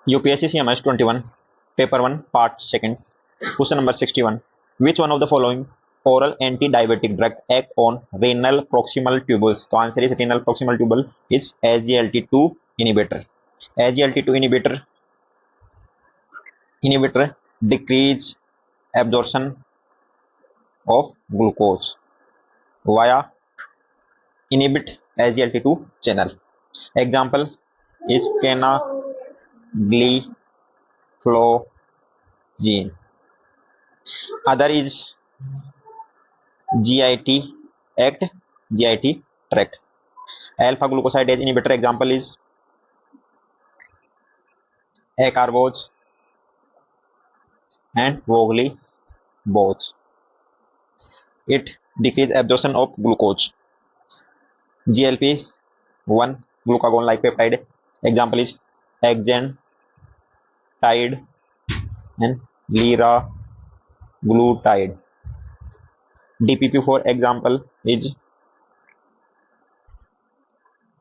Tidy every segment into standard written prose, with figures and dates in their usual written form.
UPSC CMS 21, Paper 1, Part 2, Question number 61. Which one of the following oral anti-diabetic drug act on renal proximal tubules? The answer is renal proximal tubule is SGLT2 inhibitor. SGLT2 inhibitor decrease absorption of glucose via inhibit SGLT2 channel. Example is canagliflozin. Other is GIT act, GIT tract. Alpha glucosidase inhibitor example is acarbose and voglibose. It decreases absorption of glucose. GLP-1 glucagon-like peptide example is exenatide and liraglutide. DPP-4 example is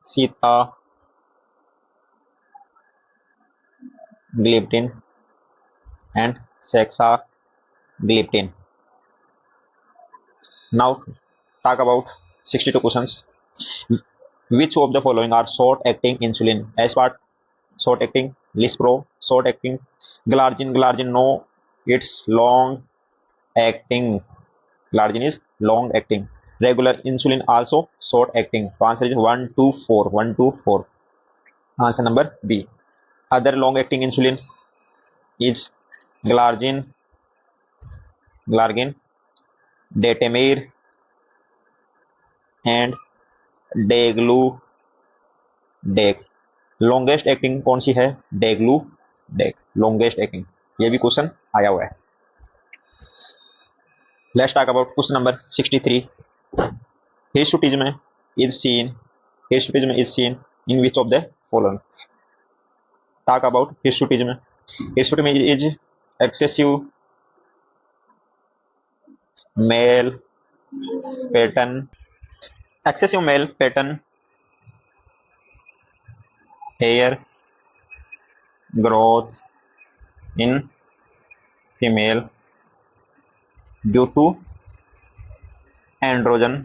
sitagliptin and saxagliptin. Now talk about 62 questions. Which of the following are short-acting insulin? Aspart, short-acting. Lispro, short-acting. Glargine, no, it's long-acting. Glargine is long-acting. Regular insulin also short-acting. So answer is 1, 2, 4. 1, 2, 4. Answer number B. Other long-acting insulin is Glargine, Detamir and Degludec. Longest acting कौन सी है? डेग्लूडेक, longest acting. ये भी question आया हुआ है. Let's talk about question number 63. Hirsutism is seen in which of the following? Talk about hirsutism. Hirsutism is excessive male pattern hair growth in female due to androgen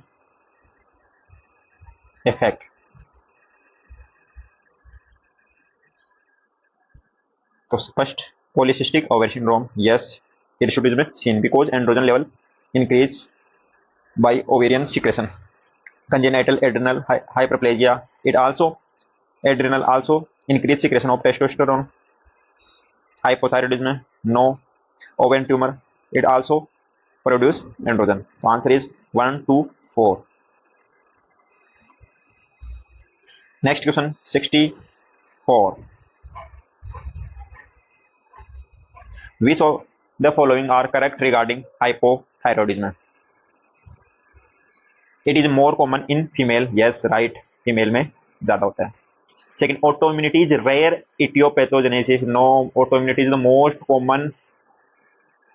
effect. तो first polycystic ovary syndrome, yes, hirsutism seen because androgen level increase by ovarian secretion. Congenital adrenal hyperplasia, adrenal also increase secretion of testosterone. Hypothyroidism, no. Ovarian tumor, it also produce androgen. The answer is 1, 2, 4. Next question 64. Which of the following are correct regarding hypothyroidism? It is more common in female, yes, right, female में ज्यादा होता है. Second, autoimmunity is rare etiopathogenesis, no. Autoimmunity is the most common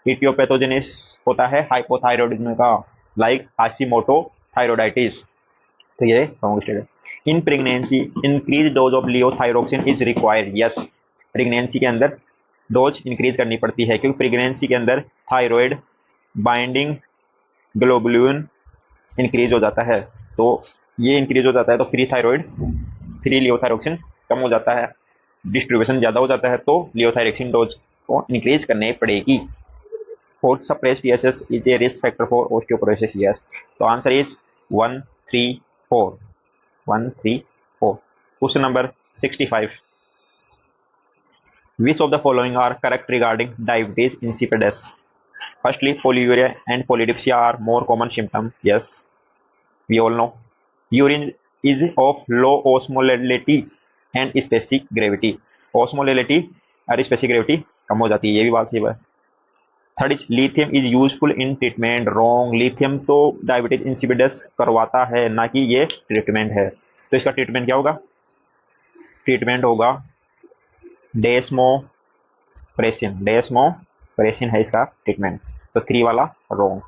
etiopathogenesis होता है hypothyroidism का, like Hashimoto thyroiditis. तो ये wrong state है. In pregnancy increase dose of levothyroxine is required, yes. Pregnancy के अंदर डोज इंक्रीज करनी पड़ती है क्योंकि प्रेगनेंसी के अंदर थायराइड बाइंडिंग ग्लोबुलिन इंक्रीज हो जाता है. तो ये इंक्रीज हो जाता है तो फ्री लियोथायरोक्सिन कम हो जाता है, डिस्ट्रीब्यूशन ज्यादा हो जाता है, तो लियोथायरोक्सिन डोज को इंक्रीज करनी पड़ेगी. Fourth, suppressed TSH is a risk factor for osteoporosis, yes. तो answer is 1, 3, 4. 1, 3, 4. Question number 65. Which of the following are correct regarding diabetes insipidus? Firstly, polyuria and polydipsia are more common symptoms. Yes, we all know. Urine is of low osmolality and specific gravity. Osmolality और specific gravity कम हो जाती है, ये भी बात सही है. Third is lithium is useful in treatment, wrong. Lithium तो डायबिटीज इंसिपिडस करवाता है, ना कि ये ट्रीटमेंट है. तो इसका ट्रीटमेंट क्या होगा? ट्रीटमेंट होगा डेस्मोप्रेसिन है इसका ट्रीटमेंट. तो 3 वाला wrong.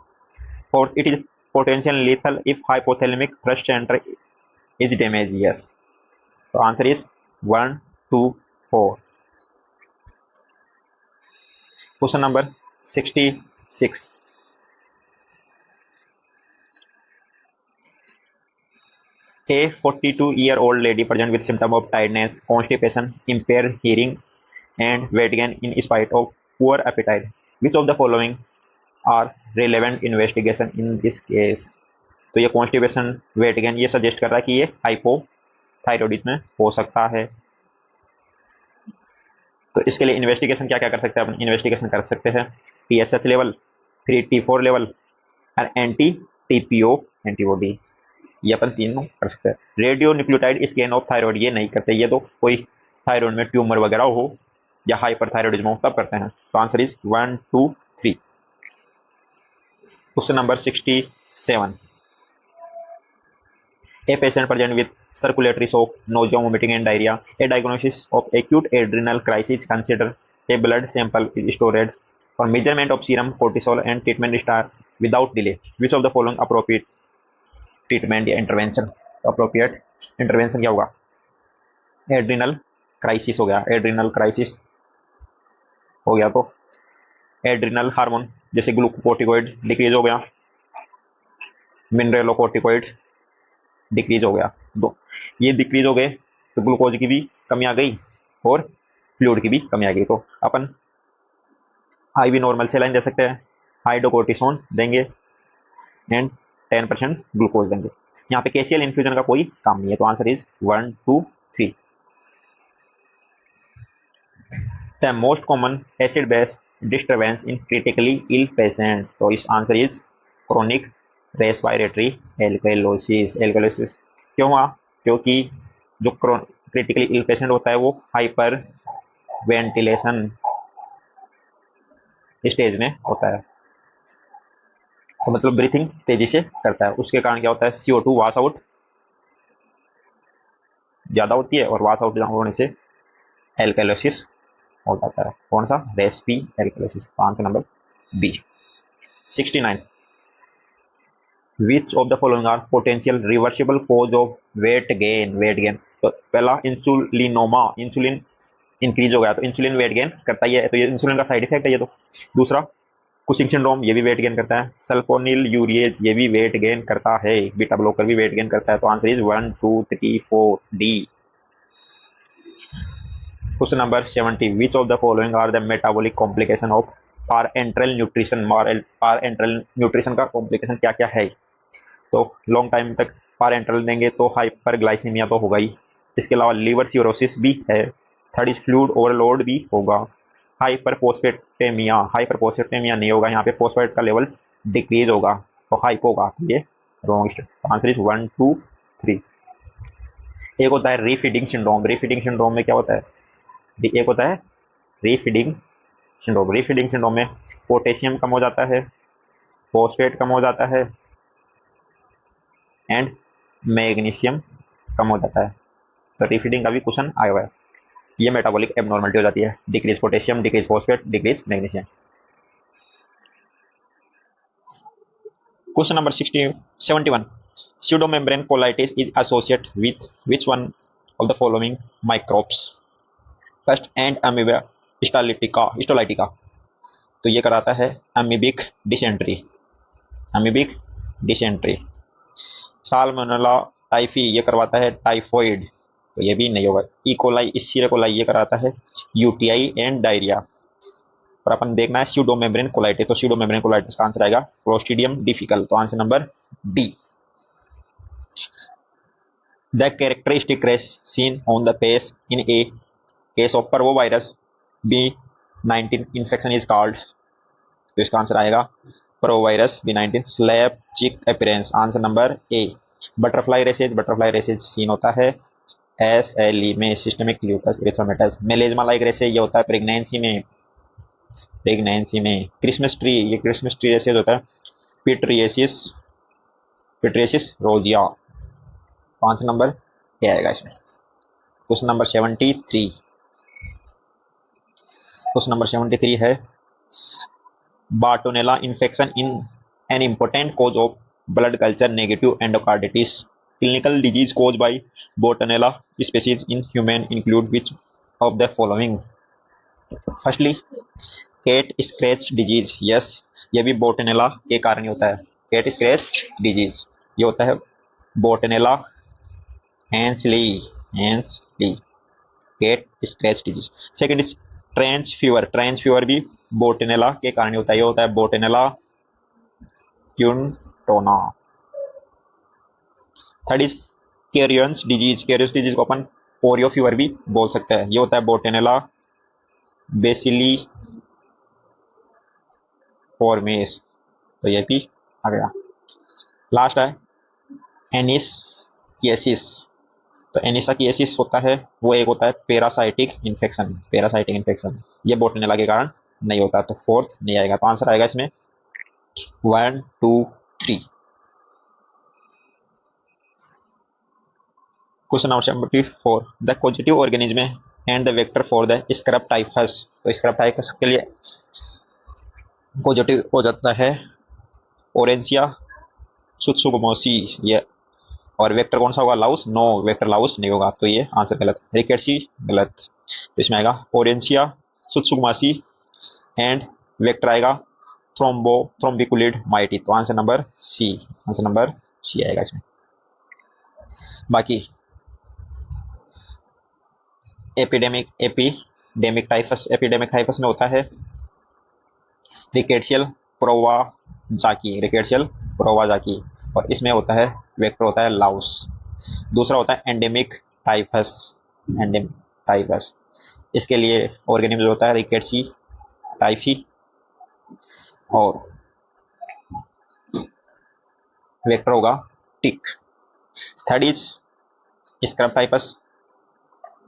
Fourth, it is potential lethal if hypothalamic thirst centre is damage, yes. तो answer is 1, 2, 4. Question number 66. A 42-year-old lady present with symptom of tiredness, constipation, impaired hearing, and weight gain in spite of poor appetite. Which of the following are relevant investigation in this case? तो ये constipation, weight gain, ये suggest कर रहा है कि ये hypothyroidism हो सकता है। तो इसके लिए इन्वेस्टिगेशन क्या क्या कर सकते हैं अपन? इन्वेस्टिगेशन कर सकते हैं TSH level, free T4 level और एंटी TPO एंटीबॉडी, ये अपन तीनों कर सकते हैं। Radio nucleotide scan of thyroid ये नहीं करते, ये तो कोई थायराइड में ट्यूमर वगैरह हो या हाइपरथायरॉयडिज्म हो तब करते हैं। तो answer is 1, 2, 3। Question number 67. A patient present with circulatory shock, nausea, vomiting, and diarrhea. A diagnosis of acute adrenal crisis. Consider a blood sample is stored for measurement of serum cortisol and treatment start without delay. Which of the following appropriate treatment या intervention? Appropriate intervention क्या होगा? Adrenal crisis हो गया, adrenal crisis हो गया तो adrenal hormone जैसे glucocorticoid decrease हो गया, मिनरलोकोर्टिकोइड डिक्रीज हो गया। दो ये डिक्रीज हो गए तो ग्लूकोज की भी कमी आ गई और फ्लूइड की भी कमी आ गई। तो अपन IV नॉर्मल सेलाइन दे सकते हैं, हाइड्रोकोर्टिसोन देंगे एंड 10% ग्लूकोज देंगे। यहाँ पे KCl इन्फ्यूजन का कोई काम नहीं है। तो answer is 1, 2, 3। The most common acid base disturbance in critically ill patient. तो इस answer is chronic respiratory alkalosis. Alkalosis क्यों हुआ? क्योंकि जो क्रिटिकली इल पेशेंट होता है वो हाइपर वेंटिलेशन स्टेज में होता है, तो मतलब ब्रीथिंग तेजी से करता है। उसके कारण क्या होता है? CO2 वाश आउट ज्यादा होती है और वाश आउट होने से एल्कलोसिस हो जाता है। कौन सा? Respiratory alkalosis. Answer number B. 69. Which of the following are potential reversible cause of weight gain? Weight gain तो पहला इंसुलिनोमा, इंसुलिन इंक्रीज हो गया तो इंसुलिन वेट गेन करता ही है, तो ये इंसुलिन का साइड इफेक्ट है ये तो। दूसरा कुशिंग सिंड्रोम, ये भी वेट गेन करता है। सल्फोनिल यूरिएज ये भी वेट गेन करता है। बीटा ब्लॉकर भी वेट गेन करता है। तो answer is 1, 2, 3, 4 D. Question number 70. Which of the following are the metabolic complication of parenteral nutrition? Parenteral nutrition का कॉम्प्लिकेशन क्या क्या है? तो लॉन्ग टाइम तक पारेंटरल देंगे तो हाइपरग्लाइसीमिया तो होगा ही, इसके अलावा लीवर सिरोसिस भी है। थर्ड इज फ्लूइड ओवरलोड भी होगा। हाइपरफॉस्फेटेमिया, हाइपरफॉस्फेटेमिया नहीं होगा, यहाँ पे फॉस्फेट का लेवल डिक्रीज होगा तो हाइपो होगा, तो ये रॉन्ग स्टेप। Answer is 1, 2, 3। एक होता है रीफीडिंग सिंड्रोम। रीफीडिंग सिंड्रोम में क्या होता है? एक होता है रीफीडिंग सिंड्रोम। रीफीडिंग सिंड्रोम में पोटेशियम कम हो जाता है, फॉस्फेट कम हो जाता है एंड मैग्नीशियम कम हो जाता है। तो रीफीडिंग का भी क्वेश्चन आया हुआ है। ये मेटाबॉलिक एबनॉर्मलिटी हो जाती है, decrease potassium, decrease phosphate, decrease magnesium. Question number 71. Pseudomembrane colitis is associated with which one of the following microbes? First and amoeba histolytica, तो ये कराता है amoebic dysentery, amoebic dysentery. Salmonella typhi ये करवाता है टाइफॉइड, तो ये भी नहीं होगा। इकोलाई, इसीरेकोलाई ये कराता है UTI एंड डायरिया। और अपन देखना है स्यूडोमेम्ब्रेन कोलाइटिस, तो स्यूडोमेम्ब्रेन कोलाइटिस का आंसर आएगा क्लोस्ट्रीडियम डिफिकल। तो answer number D. The characteristic rash seen on the face in a case of parvovirus B19 infection is called, तो इसका आंसर आएगा parvovirus B19 slap cheek appearance. Answer number A. Butterfly rashes seen होता है SLE में, systemic lupus erythematosus. Melasma like rashes ये होता है pregnancy में, क्रिसमस ट्री, ये क्रिसमस ट्री रेसेज होता है पिट्रियसिस रोजिया। तो आंसर नंबर ए आएगा इसमें। Question number 73। क्वेश्चन नंबर 73 है Bartonella infection in an important cause of blood culture negative endocarditis. Clinical disease cause by Bartonella species in human include which of the following? Firstly cat scratch disease, yes, ये भी bartonella के कारण ही होता है। Cat scratch disease ये होता है bartonella henselae, henselae cat scratch disease. Second is trench fever, trench fever भी बोटेनेला के कारण ही होता है, ये होता है बोटेनेला क्यूनटोना। Third is Karen's disease, Karen's disease को अपन पोरियो फीवर भी बोल सकते हैं, ये होता है बोटेनेला बेसिली फॉर्मेस, तो ये भी आ गया। लास्ट है एनिसकियासिस, तो एनिसकियासिस होता है वो एक होता है पैरासाइटिक इन्फेक्शन, पैरासाइटिक इन्फेक्शन, ये बोटेनेला के कारण नहीं होता, तो फोर्थ नहीं आएगा, तो आंसर आएगा इसमें 1 2 3। Question number 74, the positive organism and the vector for the scrub typhus, तो स्क्रब टाइफस के लिए पॉजिटिव हो जाता है ओरेंसिया सुत्सुगमोसी, ये, और वेक्टर कौन सा होगा, लाउस, नो वेक्टर लाउस नहीं होगा, तो ये आंसर गलत। रिकेट्सी गलत, तो इसमें आएगा ओरेंसिया सुत्सुगमासी एंड वेक्टर आएगा थ्रोम्बिकुलिड माइटी, तो answer number C, answer number C आएगा इसमें। बाकी एपिडेमिक टाइफस में होता है रिकेट्शियल प्रोवाजाकी, रिकेट्शियल प्रोवाजाकी, और इसमें होता है वेक्टर होता है लाउस। दूसरा होता है एंडेमिक टाइफस, एंडेमिक टाइफस, इसके लिए ऑर्गेनिज्म होता है रिकेट्सी टाइफी, और वेक्टर होगा tick. Third is scrub typhus,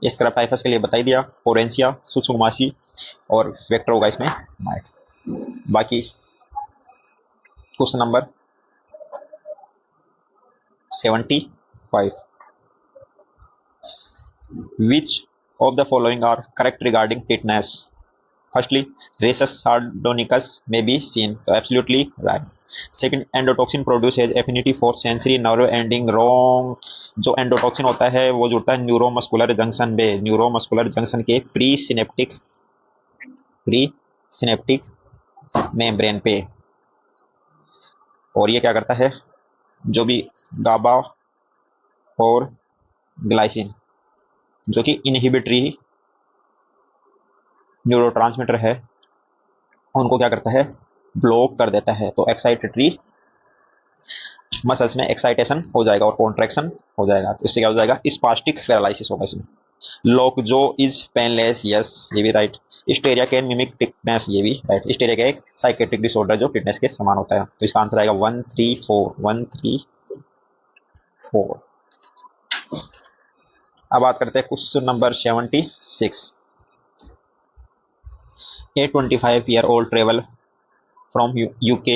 scrub typhus के लिए बता ही दिया, ओरेंसिया सुत्सुगमासी, और वेक्टर होगा इसमें माइट। बाकी question number 75, which of the following are correct regarding tetanus? Firstly, rhesus sardonicus may be seen, so absolutely right. Second, endotoxin produces affinity for sensory nerve ending, wrong. जो endotoxin होता है वो जुड़ता है neuromuscular junction में, neuromuscular junction के pre synaptic membrane पे, और ये क्या करता है, जो भी गाबा और ग्लाइसिन जो कि इनहिबिटरी न्यूरोट्रांसमीटर है उनको क्या करता है, ब्लॉक कर देता है, तो एक्साइटेटरी मसल्स में एक्साइटेशन हो जाएगा और कॉन्ट्रैक्शन हो जाएगा, तो इससे क्या हो जाएगा, स्पास्टिक पैरालिसिस होगा इसमें। लोकजो इज पेनलेस, यस, ये भी right. Hysteria can mimic tetanus, ये भी राइट। हिस्टेरिया का एक साइकेट्रिक डिसऑर्डर जो टिटनेस के समान होता है, तो इसका आंसर आएगा 1 3 4, 1 3 4। अब बात करते हैं question number 76। A 25-year-old travel from UK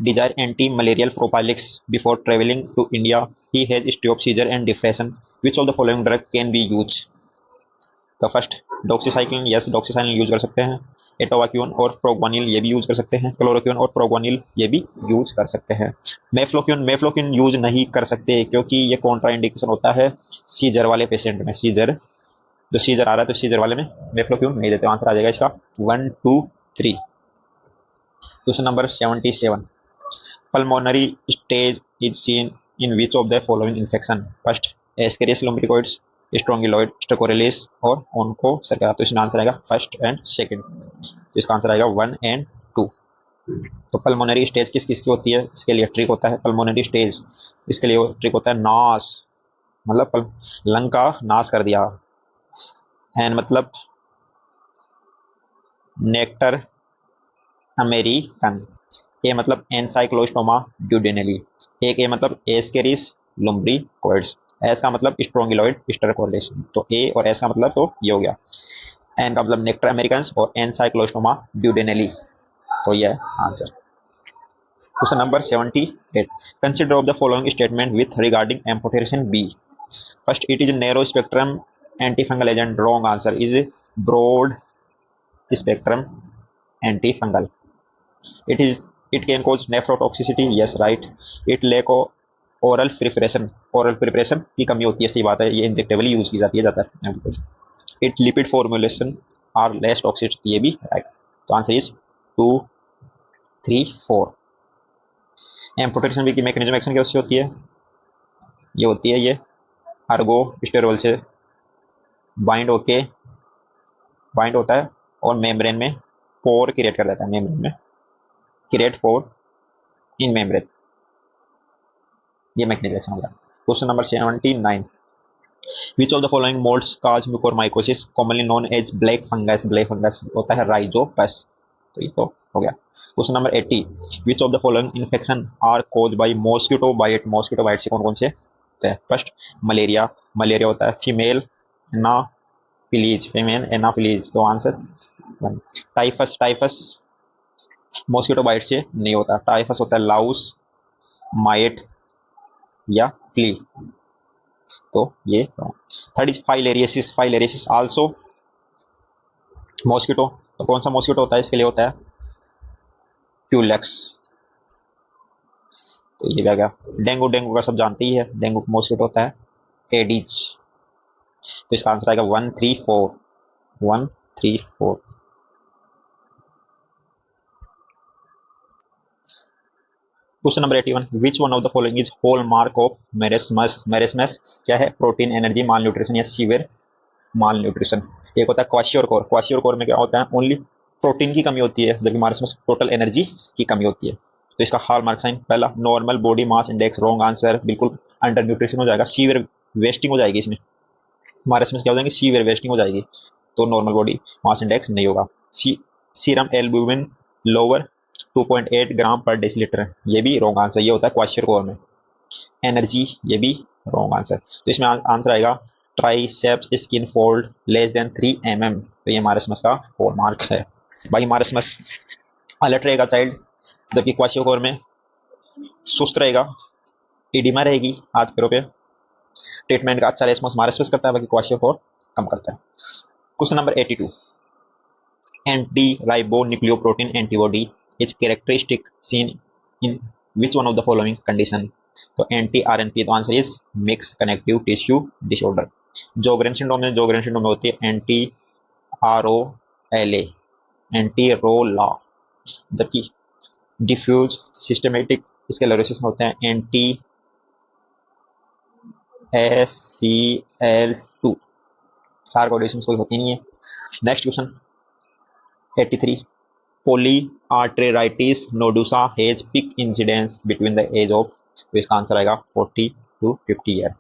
desire anti-malarial prophylaxis before traveling to India. He has history of seizure and depression. Which of the following drug can be used? तो first doxycycline, yes, doxycycline use कर सकते हैं। एटोवाक्यून और प्रोग्वानिल ये भी use कर सकते हैं। क्लोरोक्यून और प्रोग्वानिल ये भी यूज कर सकते हैं। मेफ्लोक्यून यूज नहीं कर सकते क्योंकि ये कॉन्ट्रा इंडिकेशन होता है सीजर वाले पेशेंट में, सीजर जो सीजर आ रहा है तो सीजर वाले में मेफ्लोक्यून नहीं देते। आंसर आ जाएगा इसका 1 2 3। Question number 77, pulmonary stage is seen in which of the following infection? First ascaris lumbricoides, strongyloides, stercoralis और ओनकोसर्का, तो इसमें आंसर आएगा फर्स्ट एंड सेकंड, तो इसका आंसर आएगा 1 एंड 2। तो पल्मोनरी स्टेज किस किस की होती है, इसके लिए ट्रिक होता है पल्मोनरी स्टेज, इसके लिए ट्रिक होता है नाश, मतलब लंग का नाश कर दिया, एन मतलब नेक्टर अमेरिकन, ए मतलब एनसाइक्लोस्टोमा ड्यूडेनली, एक ए मतलब एस्केरिस लुम्ब्रिकोइड्स, एस का मतलब स्ट्रोंगिलॉइड स्टेकोरिलिस, तो ए और एस का मतलब तो ये हो गया, एन का मतलब नेक्टर अमेरिकन और एनसाइक्लोस्टोमा ड्यूडेनली, तो ये answer. Question number 78, consider of the following statement with regarding amphotericin B. First, it is narrow spectrum antifungal agent, wrong answer is broad spectrum antifungal. It can cause nephrotoxicity, yes right. It lack of oral preparation की कमी होती है, सही बात है, ये इंजेक्टेबली use की जाती है ज़्यादातर। It lipid formulation are less toxic, ये भी राइट, तो आंसर इज 2 3 4। एम्फोटेरेशन की मैकेनिज्म एक्शन कैसे होती है? ये होती है, ये अर्गो स्टेरोल से बाइंड होता है और मेम्ब्रेन में पोर क्रिएट कर देता है, मेम्ब्रेन में क्रिएट पोर इन मेम्ब्रेन। ये मैकेनिज्म एक्शन होगा। Question number 79, which of the following molds cause mucormycosis commonly known as black fungus? Black fungus होता है राइजोपस। तो ये तो हो गया। Question number 80, which of the following infection are cause by mosquito bite? Mosquito bite से कौन कौन से होते हैं? फर्स्ट मलेरिया, मलेरिया होता है फीमेल एनाफिलीज, तो answer 1। Typhus, typhus mosquito bite से नहीं होता, टाइफस होता है लाउस, माइट या फ्ली, तो ये। Third is filariasis, filariasis also mosquito, तो कौन सा मॉस्किटो होता है इसके लिए? होता है क्यूलेक्स। तो ये आ गया। डेंगू, डेंगू का सब जानते ही है, डेंगू मॉस्किटो होता है एडिज। तो इसका आंसर आएगा 1 3 4, 1 3 4। Question number 81, which one of the following is hallmark of marasmus? Marasmus क्या है? प्रोटीन एनर्जी माल न्यूट्रिशन या सीवियर माल न्यूट्रिशन। एक होता है क्वाशियोर कोर, क्वाशियोर कोर में क्या होता है? ओनली प्रोटीन की कमी होती है, जबकि मारेस्मस टोटल एनर्जी की कमी होती है। तो इसका हॉल मार्क साइन पहला normal body mass index, wrong answer, बिल्कुल अंडर न्यूट्रिशन हो जाएगा, सीवियर वेस्टिंग हो जाएगी इसमें। मारेस्मस क्या हो जाएंगे? सीवियर वेस्टिंग हो जाएगी, तो नॉर्मल बॉडी मास इंडेक्स नहीं होगा। सीरम एल्ब्यूमिन लोअर 2.8 ग्राम पर डेसीलीटर, ये भी रॉन्ग आंसर, ये होता है क्वाशियर कोर में। एनर्जी, ये भी रॉन्ग आंसर, तो इसमें आंसर आएगा triceps skin fold less than 3 mm, तो ये मारेस्मस का हॉल मार्क है। भाई मारेस्मस अलर्ट रहेगा चाइल्ड, जबकि क्वाशियोकोर में सुस्त रहेगा, इडिमा रहेगी हाथ पैरों पे। ट्रीटमेंट का अच्छा रेस्पॉन्स मारेस्मस करता है, बाकी क्वाशियोकोर कम करता है। Question number 82, anti ribonucleoprotein antibody is characteristic seen in which one of the following condition? तो एंटी आरएनपी, तो answer is mixed connective tissue disorder. Sjogren syndrome में, जोगरेन सिंड्रोम में होती है anti Ro L A, anti Ro La, जबकि diffuse systematic sclerosis में होते हैं anti S C L two. Sarcoidosis कोई होती नहीं है। Next question 83, polyarteritis nodosa has peak incidence between the age of? तो इसका आंसर आएगा 40 to 50 ईयर।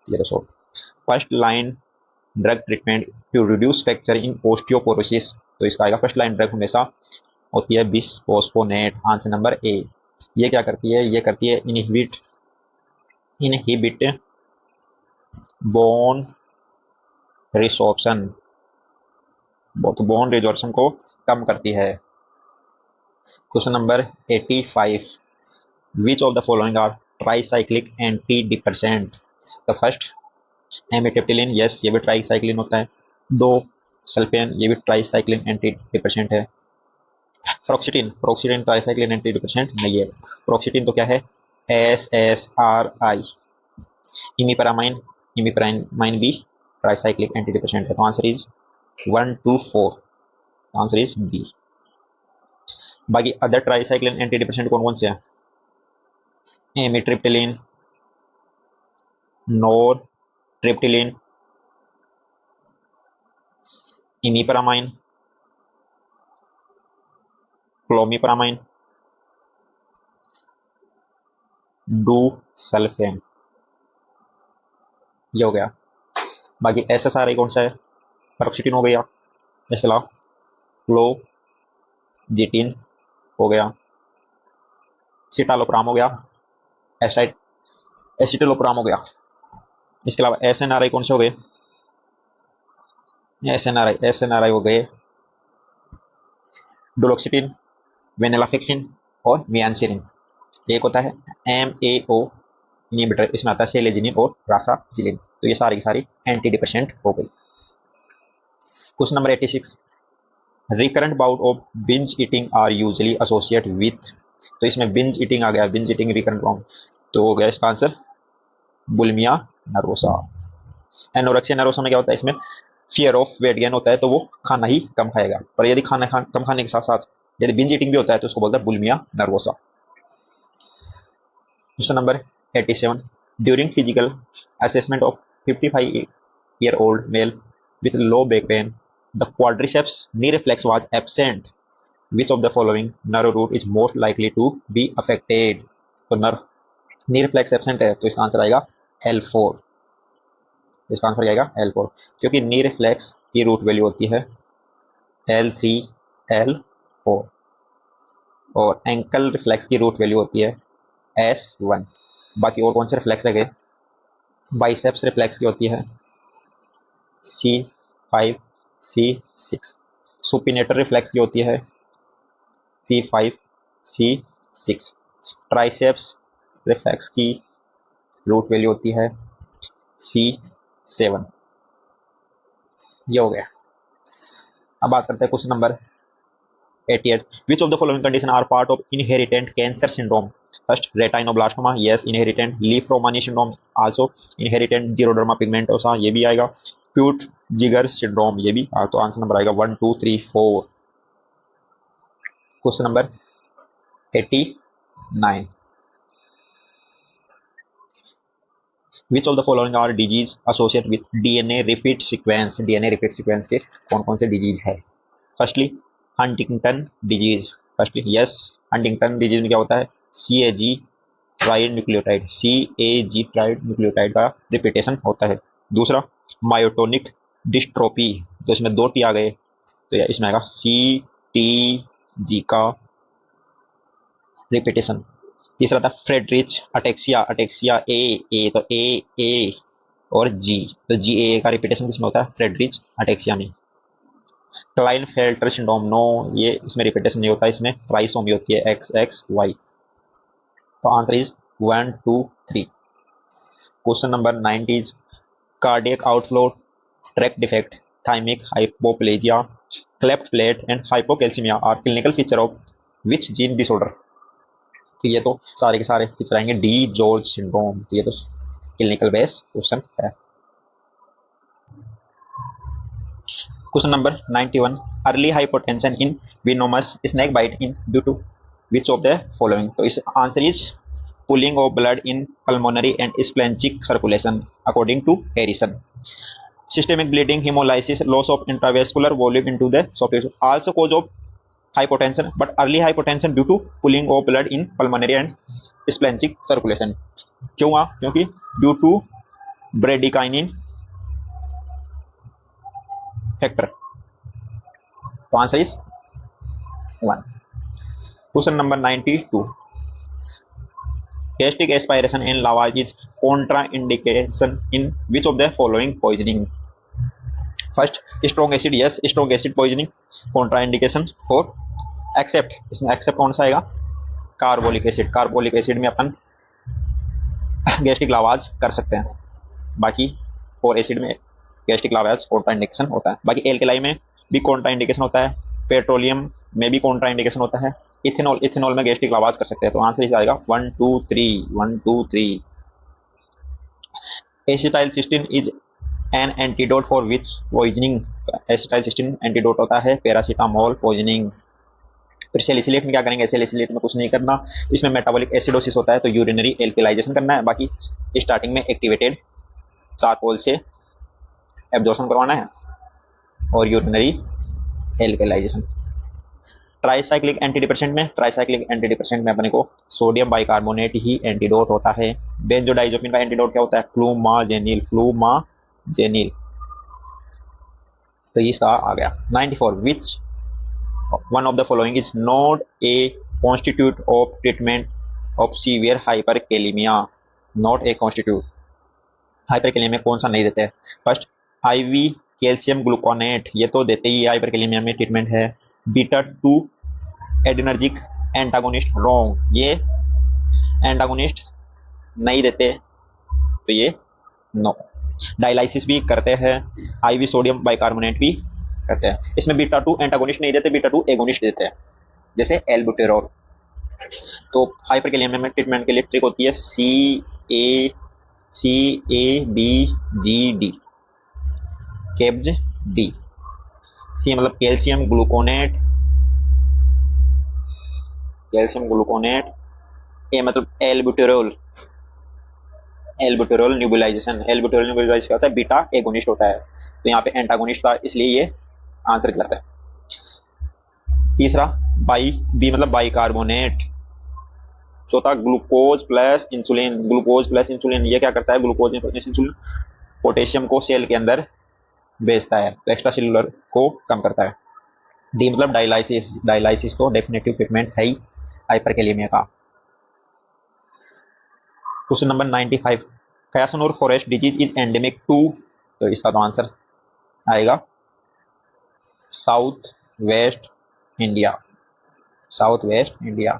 ये तो so first line drug treatment to reduce fracture in osteoporosis, तो इसका आएगा फर्स्ट लाइन ड्रग हमेशा होती है बिस्फोस्फोनेट, आंसर नंबर ए। ये क्या करती है? ये करती है इनहिबिट बोन रिसोर्प्शन, तो बोन रिजॉर्प्शन को कम करती है। Question number 85, which of the following are tricyclic antidepressant? The first amitriptyline, yes ये भी ट्राइसाइक्लिन होता है। दो सल्फेन, ये भी ट्राइसाइक्लिन एंटी डिप्रेसेंट है। फ्रोक्सिटिन, फ्रोक्सिटिन ट्राइसाइक्लिन एंटी डिप्रेसेंट नहीं है। फ्रोक्सिटिन तो क्या है? SSRI। इमिपेरामाइन, इमिपेरामाइन भी ट्राइसाइक्लिक एंटी डिप्रेसेंट है, तो answer is 1 2 4, answer is B. बाकी अदर ट्राइसाइक्लिन एंटी डिप्रेसेंट कौन कौन से हैं? एमिट्रिप्टिलिन, नोरट्रिप्टिलिन, इमिपेरामाइन, क्लोमिपेरामाइन, डूसल्फेन, ये हो गया। बाकी SSRI कौन सा है? पैरोक्सिटिन हो गया, इसके अलावा क्लोजिटिन हो गया, सिटालोप्राम हो गया, एसिटिलोप्राम हो गया। इसके अलावा SNRI कौन से हो गए? SNRI हो गए डुलोक्सिटिन, वेनेलाफिक्सिन और मियानसिरिन। एक होता है MAO इनहिबिटर, इसमें आता है सेलेजिनिन और रासाजिलिन, तो ये सारी की सारी एंटी डिप्रेसेंट हो गई। Question number 86, recurrent bout of binge eating are usually associate with? तो इसमें बिंज ईटिंग आ गया, बिंज ईटिंग रिकरेंट बाउट, तो हो गया इसका answer bulimia nervosa. Anorexia nervosa में क्या होता है? इसमें फियर ऑफ वेट गेन होता है, तो वो खाना ही कम खाएगा, पर यदि कम खाने के साथ साथ यदि बिंज ईटिंग भी होता है तो उसको बोलते हैं bulimia nervosa. Question number 87, during physical assessment of 55-year-old male with low back pain, the quadriceps knee reflex was absent. Which of the following nerve root is most likely to be affected? तो nerve नी reflex absent है तो इसका answer आएगा L4। इसका answer आएगा L4 क्योंकि नी reflex की root value होती है L3 L4 और एंकल रिफ्लेक्स की रूट वैल्यू होती है S1। बाकी और कौन से रिफ्लेक्स रह गए? बाइसेप्स रिफ्लेक्स की होती है C5 C6, सुपिनेटर रिफ्लेक्स की होती है C5 C6, ट्राइसेप्स रिफ्लेक्स की रूट वैल्यू होती है C7। ये हो गया। अब बात करते हैं question number 88, which of the following condition are part of inherited cancer syndrome? First, retinoblastoma, yes inherited. Leaf-Romani syndrome, also inherited. Xeroderma pigmentosa, ये भी आएगा। Peutz-Jeghers syndrome, ये भी। तो आंसर नंबर आएगा 1 2 3 4। Question number 89, which of the following are disease associated with DNA repeat sequence? DNA repeat sequence के कौन कौन से डिजीज है? Firstly Huntington disease, firstly yes Huntington disease में क्या होता है? CAG tried nucleotide, CAG tried nucleotide का रिपीटेशन होता है। दूसरा मायोटोनिक डिस्ट्रोफी, तो इसमें 2 T आ गए तो इसमें आएगा CTG का रिपीटेशन। तीसरा था फ्रेडरिच अटेक्सिया, अटेक्सिया ए तो ए और G, तो GA का रिपीटेशन किसमें होता है? फ्रेडरिच अटेक्सिया में। क्लाइनफेल्टर सिंड्रोम, नो ये इसमें रिपीटेशन नहीं होता, इसमें ट्राइसोमी होती है XXY। तो answer is 1 2 3। Question number 90 is cardiac outflow tract defect, thymic hypoplasia, cleft plate and hypocalcaemia are clinical feature of which gene disorder? तो ये तो सारे के सारे फीचर आएंगे डी जॉर्ज सिंड्रोम, तो ये तो क्लिनिकल बेस क्वेश्चन है। Question number 91, early hypotension in venomous snake bite in due to which of the following? तो इस answer is pooling of blood in pulmonary and splenic circulation according to Harrison. Systemic bleeding, hemolysis, loss of intravascular volume into the soft tissue, also cause of hypotension, but early hypotension due to pooling of blood in pulmonary and splenic circulation। क्यों हुआ? क्योंकि due to bradykinin factor. तो answer is 1। Question number 92, gastric aspiration and lavage is contraindication in which of the following poisoning? First strong acid, yes strong acid poisoning contraindication for except, इसमें except कौन सा आएगा? Carbolic acid, carbolic acid में अपन gastric लावाज कर सकते हैं, बाकी और एसिड में गैस्ट्रिक लावाज कॉन्ट्राइंडिकेशन होता है। बाकी एल्कलाई में भी कॉन्ट्राइंडिकेशन होता है, पेट्रोलियम में भी कॉन्ट्राइंडिकेशन होता है, इथेनॉल, इथेनॉल में गैस्ट्रिक लावाज कर सकते हैं। तो आंसर इस आएगा 1 2 3 1 2 3। Acetylcysteine is an antidote for which poisoning? Acetylcysteine antidote होता है पैरासीटामोल पॉइजनिंग। तो सैलिसिलेट में क्या करेंगे? सैलिसिलेट में कुछ नहीं करना, इसमें मेटाबॉलिक एसिडोसिस होता है तो यूरिनरी एल्कलाइजेशन करना है। बाकी स्टार्टिंग में एक्टिवेटेड चारकोल से एब्जॉर्प्शन करवाना है और यूरिनरी एल्कलाइजेशन। ट्राइसाइक्लिक एंटीडिप्रेसेंट में, ट्राइसाइक्लिक एंटीडिप्रेसेंट में अपने को सोडियम बाइकार्बोनेट ही एंटीडोट होता है। बेंजोडाइजोपिन का एंटीडोट क्या होता है? Flumazenil, flumazenil. तो ये आ गया 94, विच one of the following is not a constitute of treatment of severe hyperkalemia? not a constitute, hyperkalaemia कौन सा नहीं देते हैं? फर्स्ट IV कैल्शियम ग्लूकोनेट, ये तो देते ही हाइपरकैलेमिया में ट्रीटमेंट है। बीटा 2 एडिनर्जिक एंटागोनिस्ट, रॉन्ग, ये एंटागोनिस्ट नहीं देते तो ये नो। डायलाइसिस भी करते हैं, IV सोडियम बाइकार्बोनेट भी करते हैं। इसमें बीटा 2 एंटागोनिस्ट नहीं देते, बीटा 2 एगोनिस्ट देते हैं जैसे एल्बुटेरॉल। तो हाइपरकैलेमिया में ट्रीटमेंट के लिए ट्रिक होती है CABGD, केब्ज डी। सी मतलब कैल्शियम ग्लूकोनेट, कैल्शियम ग्लूकोनेट, ए मतलब एल्ब्यूटेरोल, एल्ब्यूटेरोल न्यूबलाइजेशन, एल्ब्यूटेरोल न्यूबलाइजेशन क्या होता है, बीटा एगोनिस्ट होता है, तो यहाँ पे एंटागोनिस्ट था, इसलिए ये आंसर गलत है। तीसरा बाई, बी मतलब बाइकार्बोनेट। चौथा glucose plus insulin, glucose plus insulin ये क्या करता है, ग्लूकोज प्लस इंसुलिन पोटेशियम को सेल के अंदर भेजता है, तो एक्स्ट्रा सेलुलर को कम करता है। डी मतलब डायलाइसिस, डायलाइसिस तो डेफिनेटिव ट्रीटमेंट है ही हाइपरकैलेमिया का। Question number 95, Kyasanur forest disease is endemic to, तो इसका तो आंसर आएगा south west India, south west India.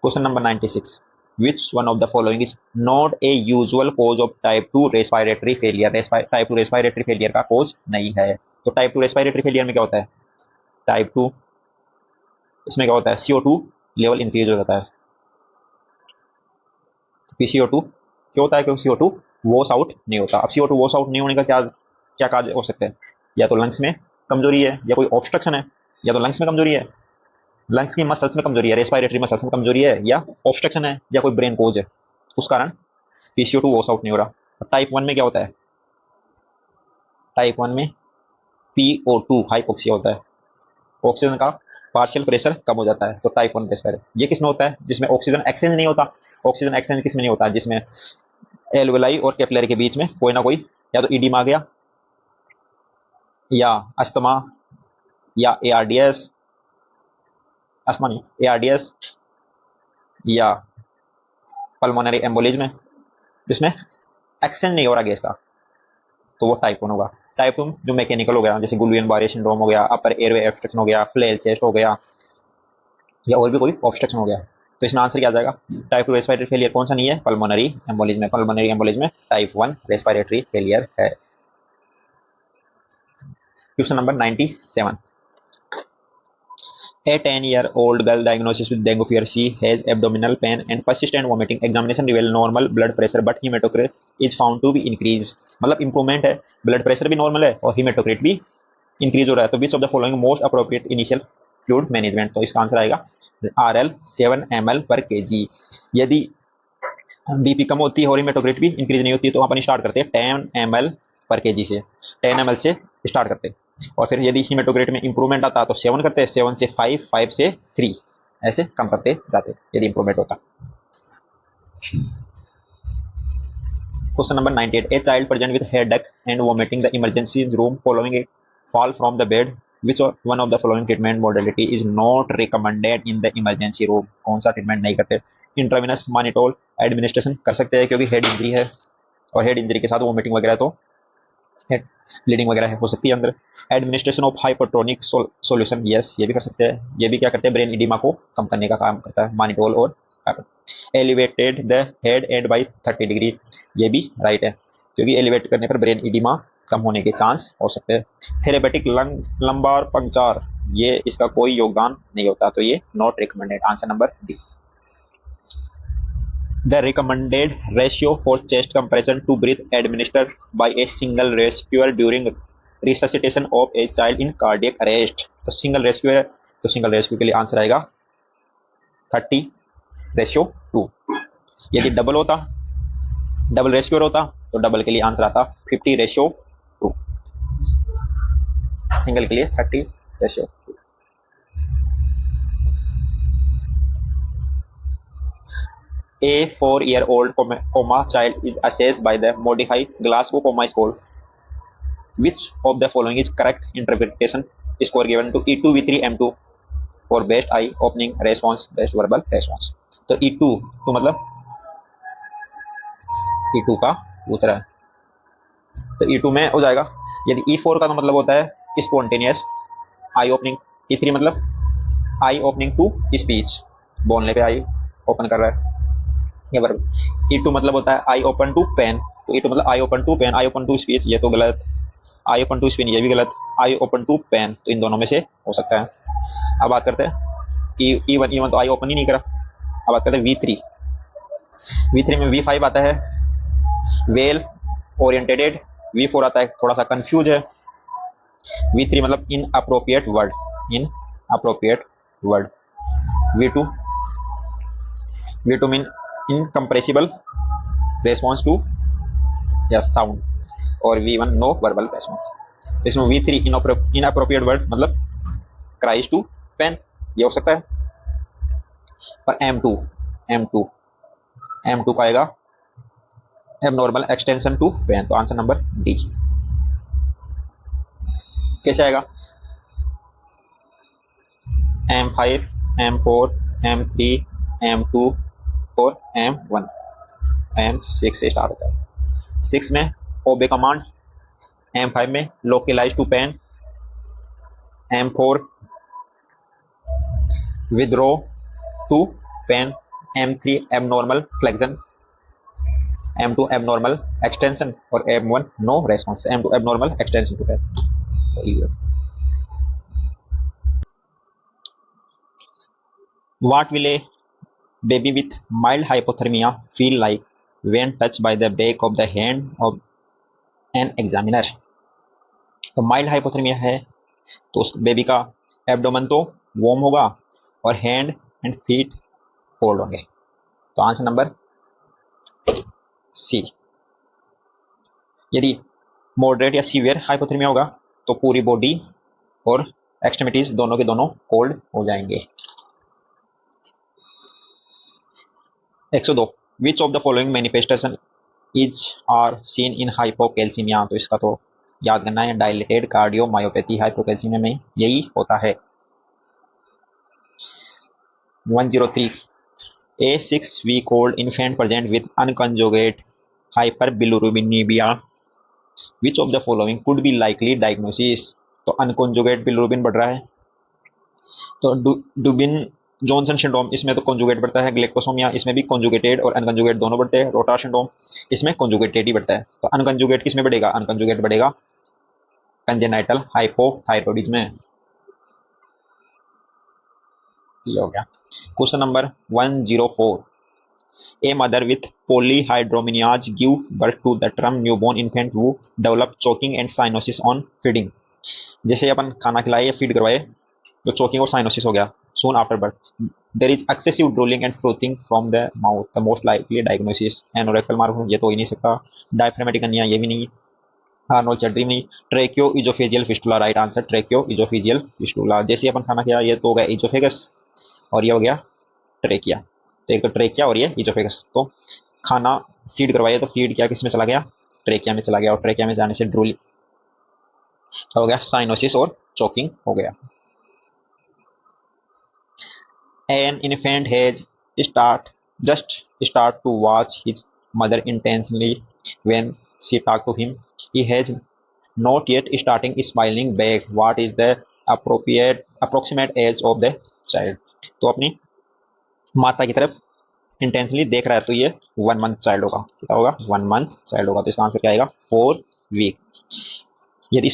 Question number 96, which one of the following is not a usual cause of type 2 respiratory failure, type 2 respiratory failure का cause नहीं है। तो type 2 respiratory failure में क्या होता है, टाइप 2 इसमें क्या होता है, CO2 लेवल इंक्रीज हो जाता है, PCO2 क्यों होता है, क्योंकि CO2 वॉश आउट नहीं होता। अब CO2 वॉश आउट नहीं होने का क्या क्या काज हो सकते हैं, या तो लंग्स में कमजोरी है, या कोई ऑब्स्ट्रक्शन है, या तो लंग्स में कमजोरी है, लंग्स की मसल्स में कमजोरी है, रेस्पिरेटरी मसल्स में कमजोरी है, या ऑब्स्ट्रक्शन है, या कोई ब्रेन कोज है, उस कारण PCO2 वॉश आउट नहीं हो रहा। टाइप 1 में क्या होता है, टाइप 1 में PO2 हाइपोक्सिया होता है, ऑक्सीजन का पार्शियल प्रेशर कम हो जाता है, तो टाइप 1 प्रेशर। ये किसमें होता है, जिसमें ऑक्सीजन एक्सचेंज नहीं होता। ऑक्सीजन एक्सचेंज किसमें नहीं होता, जिसमें एल्वेलाई और कैपिलरी के बीच में कोई ना कोई या तो ईडीमा आ गया, या अस्थमा, या ARDS, अस्थमा नहीं ARDS, या पल्मोनरी एम्बोलिज्म, जिसमें एक्सचेंज नहीं हो रहा गैस का, तो वो टाइप 1 होगा। टाइप 2 जो मैकेनिकल हो गया, जैसे गुलियन बारे सिंड्रोम हो गया, अपर एयरवे ऑब्स्ट्रक्शन हो गया, फ्लेल चेस्ट हो गया, या और भी कोई ऑब्स्ट्रक्शन हो गया, तो इसमें आंसर क्या आ जाएगा, टाइप 2 रेस्पिरेटरी फेलियर कौन सा नहीं है, pulmonary embolism, pulmonary embolism type 1 respiratory failure है। Question number 97, A 10-year-old girl diagnosed with dengue fever. She has abdominal pain and persistent vomiting. Examination reveal normal blood pressure, but hematocrit is found to be increased. मतलब improvement है, blood pressure भी normal है और hematocrit भी increase हो रहा है। तो which of the following most appropriate initial fluid management? तो इसका आंसर आएगा RL 7 ml per kg। यदि बीपी कम होती है और hematocrit भी इंक्रीज नहीं होती है, तो अपन स्टार्ट करते हैं 10 ml पर kg से, 10 ml से स्टार्ट करते हैं, और फिर यदि हीमेटोक्रेट में इंप्रूवमेंट आता तो 7 करते हैं, 7 से 5, 5 से 3, ऐसे कम करते जाते यदि इंप्रूवमेंट होता। Question number 98, a child present with headache and vomiting the emergency room following A fall from the bed, which one of the following treatment modality is not recommended in the emergency room, कौन सा treatment नहीं करते। Intravenous मानिटोल administration कर सकते हैं, क्योंकि head injury है, और हेड इंजरी के साथ वोमिटिंग वगैरह तो हेड ब्लीडिंग वगैरह हो सकती है अंदर। Administration of hypotonic solution, yes ये भी कर सकते हैं, ये भी क्या करते हैं, ब्रेन इडिमा को कम करने का काम करता है, मानिटोल और elevated the head and by 30 degree, ये भी राइट है, क्योंकि एलिवेट करने पर ब्रेन इडिमा कम होने के चांस हो सकते हैं। थेरेपेटिक लंबार पंक्चर, ये इसका कोई योगदान नहीं होता, तो ये not recommended, answer number D. The recommended ratio for chest compression to breathe administered by a single rescuer during resuscitation of a child in cardiac arrest, तो सिंगल रेस्क्यू है, तो सिंगल रेस्क्यू के लिए आंसर आएगा 30:2। यदि double होता, double rescuer होता, तो डबल के लिए आंसर आता 50:2, सिंगल के लिए 30:2। A 4-year-old coma child is assessed by the modified Glasgow Coma Score. Which of the following is correct interpretation? Score given to E2, V3, M2 for best eye opening response, best verbal response. तो E2 तो मतलब E2 का पूछ रहा है, तो E2 में हो जाएगा। यदि E4 का तो मतलब होता है स्पॉन्टेनियस आई ओपनिंग, E3 मतलब आई ओपनिंग टू स्पीच, बोलने पे आई ओपन कर रहा है, ये बराबर। E2 मतलब होता है आई ओपन टू पेन, तो E2 मतलब eye open to pain, eye open to speech ये तो गलत, आई ओपन टू स्पिन ये भी गलत, आई ओपन टू पेन तो इन दोनों में से हो सकता है। अब बात करते हैं E1 तो आई ओपन ही नहीं करा। अब बात करते हैं V3 में V5 आता है वेल ओरिएंटेड, V4 आता है थोड़ा सा कंफ्यूज है, V3 मतलब inappropriate word, inappropriate word. V2, V2 mean incomprehensible response to या साउंड, और V1 नो वर्बल रेस्पॉन्स। तो इसमें V3 इनअप्रोप्रिएट वर्ड मतलब क्राइज टू पेन, ये हो सकता है। और M2 M2 M2 का आएगा एबनॉर्मल एक्सटेंशन टू पेन, तो आंसर नंबर डी। कैसे आएगा? M5 M4 M3 M2 और M1 M6 से स्टार्ट होता है। 6 में ओबे कमांड, M5 में localise to pain, M4 withdraw to pain, M3 abnormal flexion, M2 abnormal extension और M1 no response, M2 abnormal extension to pain. What will a baby with mild hypothermia feel like when touched by the back of the hand of an examiner? तो mild hypothermia है तो उस baby का abdomen तो warm होगा और hand and feet cold होंगे, तो आंसर नंबर सी। यदि मॉडरेट या सीवियर हाइपोथर्मिया होगा तो पूरी बॉडी और एक्सट्रीमिटीज दोनों के दोनों कोल्ड हो जाएंगे। 102 which of the following manifestation is are seen in hypocalcaemia, तो इसका तो याद करना है, डायलेटेड कार्डियोमायोपैथी हाइपोकैल्सीमिया में यही होता है। 103 a 6-week old infant present with unconjugate hyperbilirubinemia, which of the following could be likely diagnosis? तो अनकॉन्जुगेट बिलिरुबिन बढ़ रहा है, तो डुबिन जॉनसन सिंड्रोम इसमें तो कॉन्जुगेट बढ़ता है, ग्लेक्टोसोमिया इसमें भी कॉन्जुगेटेड और अनकॉन्जुगेट दोनों बढ़ते हैं, रोटार सिंड्रोम इसमें कॉन्जुगेटेड ही बढ़ता है, तो अनकॉन्जुगेट किसमें बढ़ेगा? अनकॉन्जुगेट बढ़ेगा कंजेनाइटल हाइपोथायरॉयडिज्म में। ये हो गया। Question number 104 A mother with polyhydramnios give birth to the term newborn infant who develop choking and cyanosis on feeding। जैसे अपन खाना खिलाए या फीड करवाए तो चोकिंग और साइनोसिस हो गया soon after birth। There is excessive drooling and frothing from the mouth, the most likely diagnosis। Anorectal Marfan ये तो हो ही नहीं सकता, डायफ्रामेटिक अनिया ये भी नहीं, आर्नोल्ड चैड्री नहीं, tracheo oesophageal fistula, right answer tracheo oesophageal fistula. जैसे अपन खाना खाया ये तो हो गया इजोफेगस और ये हो गया ट्रेकिया, तो एक तो ट्रेकिया और ये इजोफेगस, तो खाना फीड करवाइए तो फीड क्या किस में चला गया? ट्रेकिया में चला गया, और ट्रेकिया में जाने से ड्रूल हो गया साइनोसिस और चोकिंग हो गया। An infant has start to watch his mother intensely when she talk to him. He has not yet starting smiling back. What is the approximate age of the child? तो अपनी माता की तरफ intensely देख रहा है तो ये 1 month चाइल्ड होगा, क्या होगा? 1 month चाइल्ड होगा, तो इसका आंसर क्या आएगा? 4 वीक। यदि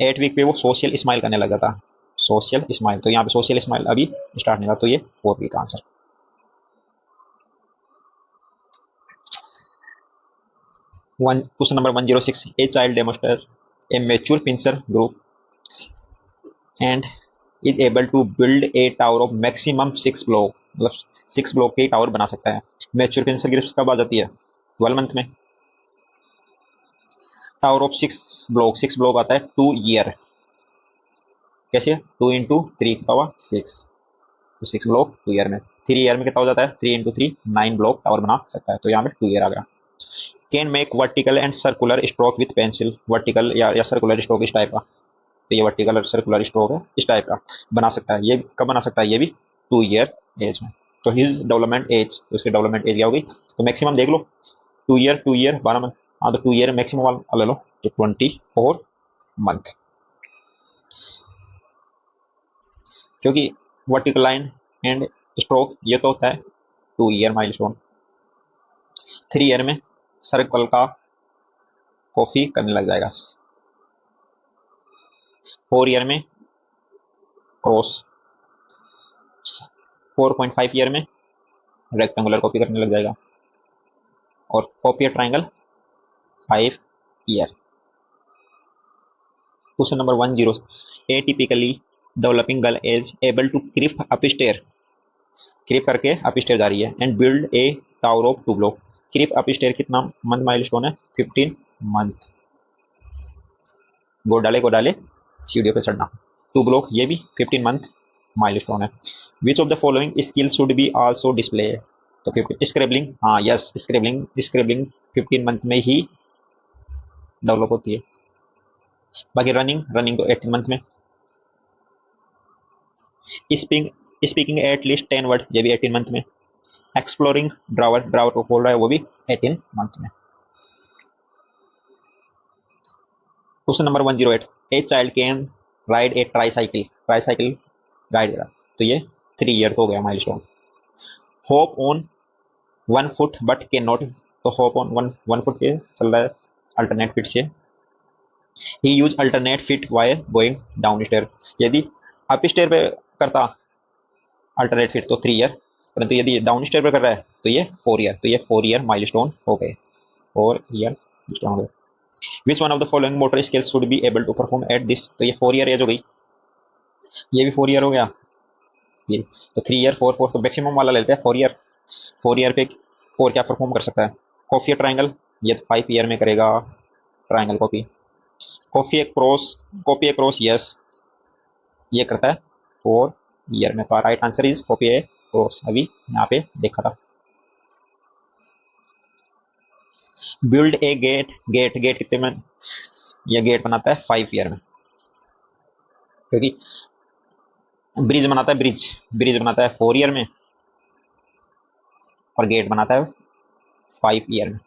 8 वीक पे वो सोशल स्माइल करने लग जाता, सोशल स्माइल, तो यहाँ पे सोशल स्माइल अभी स्टार्ट नहीं हुआ, तो ये 4 week answer. Question number 106 a child demonstrate a mature pincer group and is able to build a tower of maximum 6 block, मतलब 6 ब्लॉक के टावर बना सकता है। मैच्योर पिंचर ग्रुप कब आ जाती है? 12 मंथ में। टावर ऑफ 6 ब्लॉक आता है 2 ईयर, कैसे? 2 into 3 कितना हुआ? 6, तो 6 ब्लॉक 2 ईयर में। 3 ईयर में कितना हो जाता है? 3 into 3 9 ब्लॉक टावर बना सकता है, तो यहाँ पे 2 ईयर आ गया। Can make vertical and circular stroke with pencil, vertical या सर्कुलर स्ट्रोक इस टाइप का, तो ये वर्टिकल और सर्कुलर स्ट्रोक है इस टाइप का बना सकता है। ये कब बना सकता है? ये भी 2 ईयर एज में। तो हिज डेवलपमेंट एज, तो इसकी डेवलपमेंट एज क्या होगी? तो मैक्सिमम देख लो 2 ईयर 12 मंथ, हाँ तो 2 ईयर मैक्सिमम वाला ले लो, तो 24 मंथ, क्योंकि वर्टिकल लाइन एंड स्ट्रोक ये तो होता है 2 ईयर माइलस्टोन। 3 ईयर में सर्कल का कॉफी करने लग जाएगा, 4 ईयर में क्रॉस, 4.5 ईयर में रेक्टेंगुलर कॉपी करने लग जाएगा, और copy triangle 5 year. Question number 10 a typically developing girl is able to creep up stair, creep करके अप स्टेयर जा रही है। And build a tower of 2 block. Creep up stair कितना मंथ माइलस्टोन है? 15 मंथ। गो डाले सीढ़ियों पे चढ़ना। 2 ब्लॉक ये भी 15 मंथ माइलस्टोन है। विच of the following skill should be also display? तो स्क्रेबलिंग, हाँ यस, स्क्रेबलिंग स्क्रेबलिंग 15 मंथ में ही डेवलप होती है। बाकी रनिंग, रनिंग तो 18 मंथ में। स्पीकिंग एट लीस्ट 10 वर्ड, ये भी 18 मंथ में। एक्सप्लोरिंग ड्रावर, ड्रावर को खोल रहा है, वो भी 18 मंथ में। Question number 108, a child can ride a tricycle, tricycle ride, तो ये 3 ईयर तो हो गया milestone. Hop on 1 foot but can not, तो होप ऑन 1 फुट पे चल रहा है अल्टरनेट फिट से। He use alternate feet while going down stair, यदि अप स्टेयर पे करता अल्टरनेट फिट तो 3 ईयर, परंतु यदि डाउन स्टेयर पे कर रहा है तो ये 4 ईयर, तो ये 4 ईयर माइलस्टोन हो गए, 4 ईयर माइलस्टोन हो गए। Which one of the following motor skills should be able to perform at this, तो ये 4 ईयर एज हो गई, ये भी 4 ईयर हो गया, ये तो 3 ईयर 4 4, तो मैक्सिमम वाला लेते हैं 4 ईयर। 4 ईयर पे 4 क्या परफॉर्म कर सकता है? कॉफी ट्राइंगल, ये तो 5 ईयर में करेगा triangle copy. Copy cross yes, ये करता है 4 ईयर में, तो right answer is copy cross, अभी यहाँ पे देखा था। Build a gate, gate gate कितने में? ये गेट बनाता है 5 ईयर में, क्योंकि ब्रिज बनाता है, ब्रिज बनाता है 4 ईयर में, और गेट बनाता है 5 ईयर में।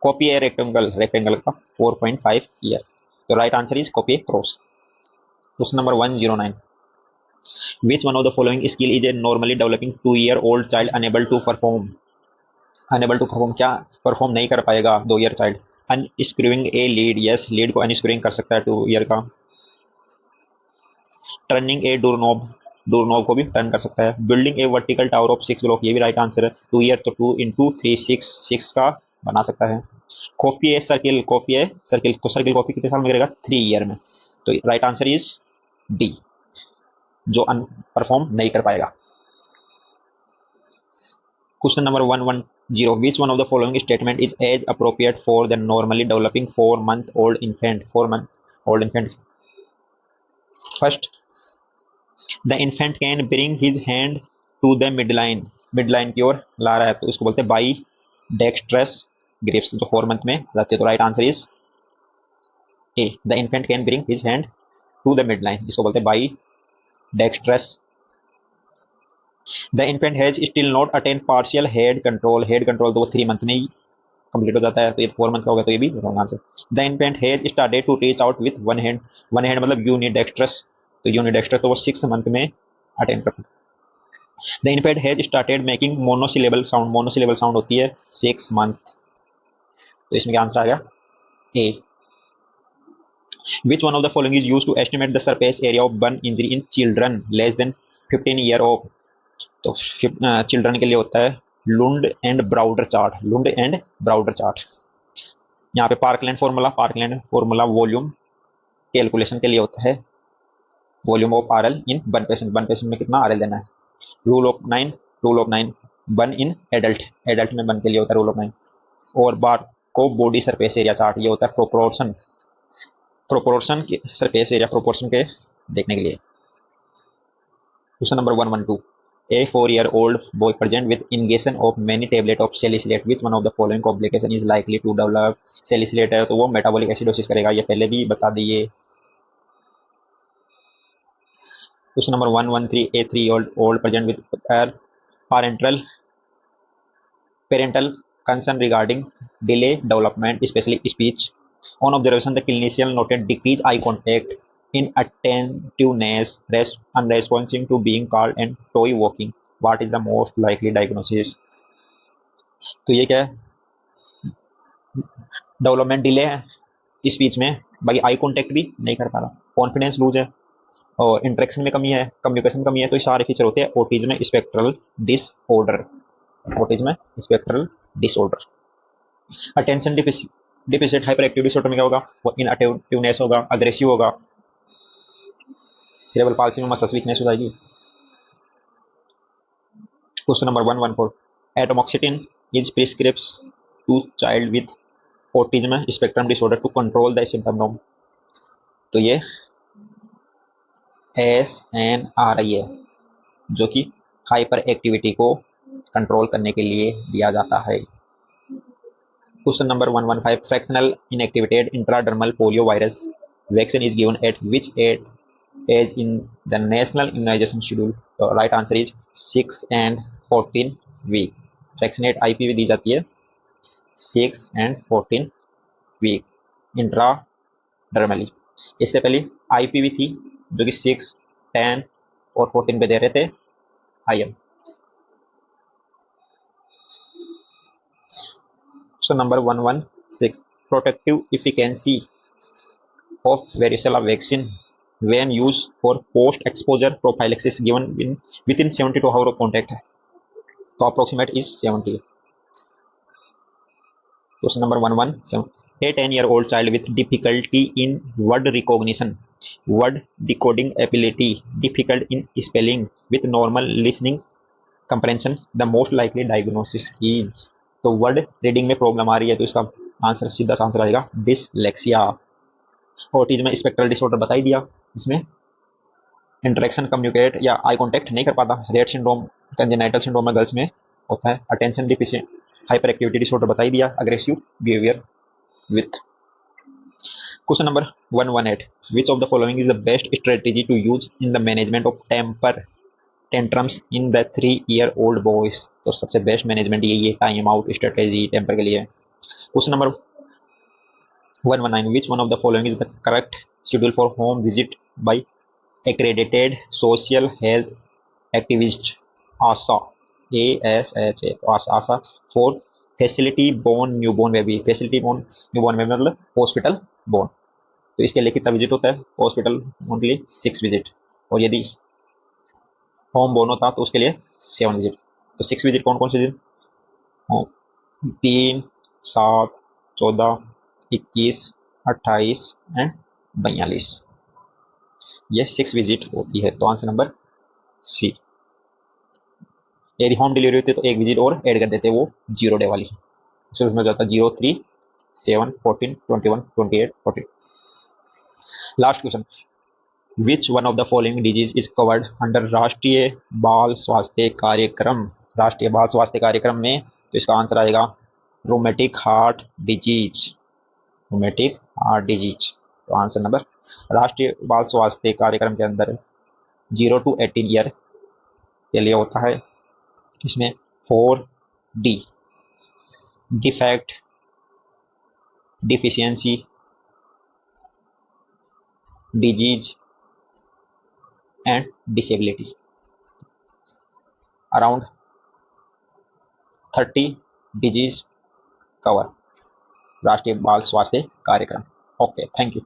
कॉपी ए रेक्टेंगल, रेक्टेंगल का 4.5 ईयर, तो right answer is copy cross. Question number 109, which one of the following skill is a normally developing 2 year old child unable to perform? Unable to perform, क्या perform नहीं कर पाएगा 2 year child? Unscrewing a lid, yes lid को unscrewing कर सकता है 2 year का। Turning a door knob, door knob को भी टर्न कर सकता है। Building a vertical tower of 6 block, ये भी राइट आंसर है। 2 ईयर तो 2 इंटू 3 6 का बना सकता है। Copy a circle, copy a circle, तो सर्किल कॉफी कितने साल में करेगा? 3 ईयर में, तो राइट आंसर इज डी, जो परफॉर्म नहीं कर पाएगा। Question number 110, which one of the following statement is age appropriate for the normally developing 4 month old infant? 4 month old infant, first, the infant can bring his hand to the midline, midline की ओर ला रहा है, तो इसको बोलते हैं by dextrous grips, जो 4 month में आ जाती है, तो right answer is A, the infant can bring his hand to the midline, इसको बोलते हैं bidextrous. The infant has still not attain partial head control, head control तो वो 3 मंथ में ही कंप्लीट हो जाता है, तो ये 4 मंथ का होगा, तो ये भी wrong answer. The infant has started to reach out with one hand, one hand मतलब यूनिडेक्स्ट्रस, तो यूनिडेक्स्ट्रस तो वो 6 मंथ में अटेन करता है। The infant has started making monosyllable sound, monosyllable sound होती है 6 मंथ, तो इसमें क्या आंसर आ गया? A. Which one of the following is used to estimate the surface area of burn injury in children less than 15 year of, तो children के लिए होता है Lund and Browder chart, Lund and Browder chart. यहाँ पे parkland formula volume calculation के लिए होता है volume of RL in one patient, one patient में कितना आरएल देना है। रूल ऑफ 9 बन इन एडल्ट, एडल्ट में बन के लिए होता है रूल ऑफ 9। और बार को बॉडी सरफेस एरिया चार्ट, ये होता है प्रोपोर्शन, प्रोपोर्शन के सरफेस एरिया प्रोपोर्शन के देखने के लिए। Question number 112, a 4-year-old boy present with ingestion of many tablet of salicylate, which one of the following complication is likely to develop? salicylate है तो वो मेटाबॉलिक एसिडोसिस करेगा, ये पहले भी बता दिए। Question number 113, a 3-year-old present with parental concern regarding delay development, especially speech. On observation, the clinician noted decreased eye contact, inattentiveness, unresponsive to being called, and toy walking. What is the most likely diagnosis? तो ये क्या है? Development delay है speech में, बाकी eye contact भी नहीं कर पा रहा, कॉन्फिडेंस लूज है, और इंटरेक्शन में कमी है, कम्युनिकेशन कमी है, तो ये सारे फीचर होते हैं autism spectral disorder, autism spectral disorder. Attention deficit hyper active disorder में क्या होगा? वो इनअटेंटिवनेस होगा, अग्रेसिव होगा, सेरेब्रल पाल्सी में मसल्स वीकनेस हो जाएगी। Question number 114. Atomoxetine is prescribed to child with autism spectrum disorder to control the symptom. तो ये SNRI है जो कि हाइपर एक्टिविटी को कंट्रोल करने के लिए दिया जाता है। Question number 115. Fractional inactivated intradermal poliovirus vaccine is given at which age in the national immunization schedule? The right answer is 6 and 14 week. Fractionate IPV दी जाती है 6 and 14 week इंट्राडर्मली। इससे पहले IPV थी जो कि 6, 10 और 14 पे दे रहे थे IM। Question number 116. Protective efficacy of varicella vaccine when used for post-exposure prophylaxis given within 72 hours of contact. तो approximate is 70. Question number 117. A 10-year-old child with difficulty in word recognition, word decoding ability, difficult in spelling, with normal listening comprehension, the most likely diagnosis is. तो word reading में problem आ रही है तो इसका answer सीधा answer आएगा dyslexia. Autism spectral disorder बता ही दिया, इसमें इंटरेक्शन कम्युनिकेट या आई कांटेक्ट नहीं कर पाता। रेट सिंड्रोम कंजेनाइटल सिंड्रोम में गर्ल्स में होता है। Attention deficient hyper activity disorder बता ही दिया। Aggressive behaviour with. Question number 118. Which of the following is the best strategy to use in the management of temper tantrums in the 3-year-old boys? तो सबसे best management यही है, time out strategy temper के लिए। Question number 119. Which one of the following is the correct schedule for home visit by accredited social health activist ASA? ASA for facility born newborn baby। facility born newborn baby मतलब hospital born. तो इसके लिए कितना visit होता है? Hospital born के लिए 6 visit, और यदि होम बोर्न होता तो उसके लिए 7 विजिट। तो 6 विजिट कौन कौन से दिन? 3, 7, 14, 21, 28 एंड 42। ये 6 विजिट होती है। तो आंसर नंबर सी। यदि होम डिलीवरी होती है तो 1 विजिट और ऐड कर देते, वो 0 डे वाली। फिर उसमें जाता 0, 3, 7, 14, 21, 28, 40। Last question. Which one of the following disease is covered under राष्ट्रीय बाल स्वास्थ्य कार्यक्रम? राष्ट्रीय बाल स्वास्थ्य कार्यक्रम में तो इसका आंसर आएगा rheumatic heart disease. Rheumatic heart disease. तो आंसर नंबर राष्ट्रीय बाल स्वास्थ्य कार्यक्रम के अंदर 0 to 18 ईयर के लिए होता है। इसमें 4D defect, deficiency, disease and disability, around 30 disease cover राष्ट्रीय बाल स्वास्थ्य कार्यक्रम। Okay, thank you.